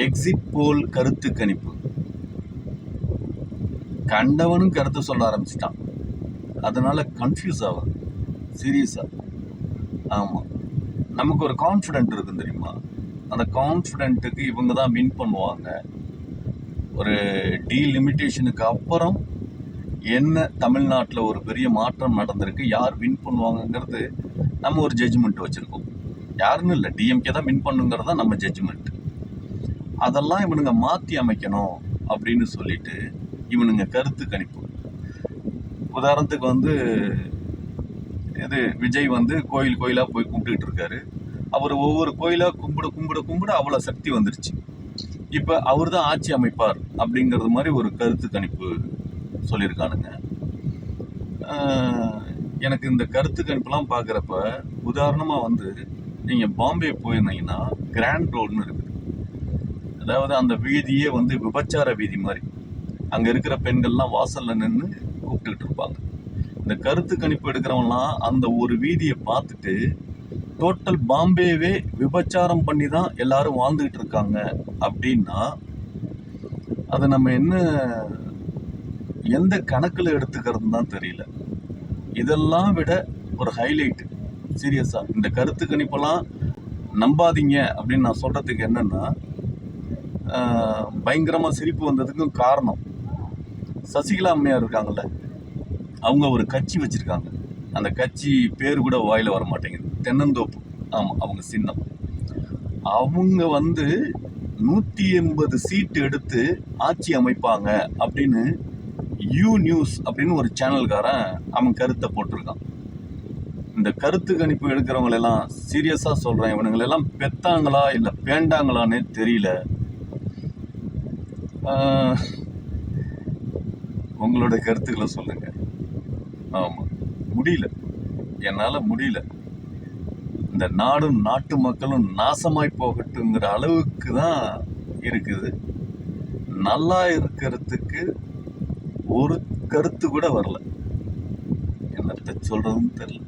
Exit போல் கருத்து கணிப்பு. கண்டவனும் கருத்து சொல்ல ஆரம்பிச்சிட்டான். அதனால கன்ஃபியூஸ் ஆகுது சீரியஸா. ஆமாம், நமக்கு ஒரு கான்ஃபிடென்ட் இருக்கும் தெரியுமா? அந்த கான்ஃபிடென்ட்டுக்கு இவங்க தான் வின் பண்ணுவாங்க. ஒரு டீலிமிட்டேஷனுக்கு அப்புறம் என்ன தமிழ்நாட்டில் ஒரு பெரிய மாற்றம் நடந்திருக்கு, யார் வின் பண்ணுவாங்கங்கிறது நம்ம ஒரு ஜட்ஜ்மெண்ட் வச்சுருக்கோம். யாருன்னு இல்லை, டிஎம்கே தான் வின் பண்ணுங்கிறது தான் நம்ம ஜட்ஜ்மெண்ட். அதெல்லாம் இவனுங்க மாற்றி அமைக்கணும் அப்படின்னு சொல்லிட்டு இவனுங்க கருத்து கணிப்பு. உதாரணத்துக்கு இது விஜய் கோயில் கோயிலாக போய் கும்பிட்டுக்கிட்டு இருக்காரு. அவர் ஒவ்வொரு கோயிலாக கும்பிட கும்பிட கும்பிட அவ்வளோ சக்தி வந்துருச்சு. இப்போ அவர் தான் ஆட்சி அமைப்பார் அப்படிங்கிறது மாதிரி ஒரு கருத்து கணிப்பு சொல்லியிருக்கானுங்க. எனக்கு இந்த கருத்து கணிப்புலாம் பார்க்குறப்ப உதாரணமாக நீங்கள் பாம்பே போயிருந்தீங்கன்னா கிராண்ட் ரோடுன்னு இருக்குது. அதாவது அந்த வீதியே விபச்சார வீதி மாதிரி. அங்கே இருக்கிற பெண்கள்லாம் வாசலில் நின்று கூப்பிட்டுக்கிட்டு இருப்பாங்க. இந்த கருத்து கணிப்பு எடுக்கிறவங்களாம் அந்த ஒரு வீதியை பார்த்துட்டு டோட்டல் பாம்பேவே விபச்சாரம் பண்ணி தான் எல்லாரும் வாழ்ந்துக்கிட்டு இருக்காங்க அப்படின்னா அதை நம்ம எந்த கணக்கில் எடுத்துக்கிறதுன்னு தான் தெரியல. இதெல்லாம் விட ஒரு ஹைலைட்டு சீரியஸாக இந்த கருத்து கணிப்பெல்லாம் நம்பாதீங்க அப்படின்னு நான் சொல்கிறதுக்கு என்னென்னா, பயங்கரமாக சிரிப்பு வந்ததுக்கும் காரணம் சசிகலா அம்மையார் இருக்காங்கல்ல, அவங்க ஒரு கட்சி வச்சுருக்காங்க. அந்த கட்சி பேர் கூட வாயில் வர மாட்டேங்குது, தென்னந்தோப்பு. ஆமாம், அவங்க சின்னம். அவங்க 180 சீட்டு எடுத்து ஆட்சி அமைப்பாங்க அப்படின்னு யூ நியூஸ் அப்படின்னு ஒரு சேனல்காரன் அவன் கருத்தை போட்டிருக்கான். இந்த கருத்து கணிப்பு எடுக்கிறவங்களெல்லாம் சீரியஸாக சொல்கிறேன், இவனுங்களெல்லாம் பெத்தாங்களா இல்லை பேண்டாங்களான்னே தெரியல. உங்களோட கருத்துக்களை சொல்லுங்கள். ஆமாம், முடியல, என்னால் முடியல. இந்த நாடும் நாட்டு மக்களும் நாசமாய் போகட்டுங்கிற அளவுக்கு தான் இருக்குது. நல்லா இருக்கிறதுக்கு ஒரு கருத்து கூட வரல. என்னத்தை சொல்கிறதுன்னு தெரியல.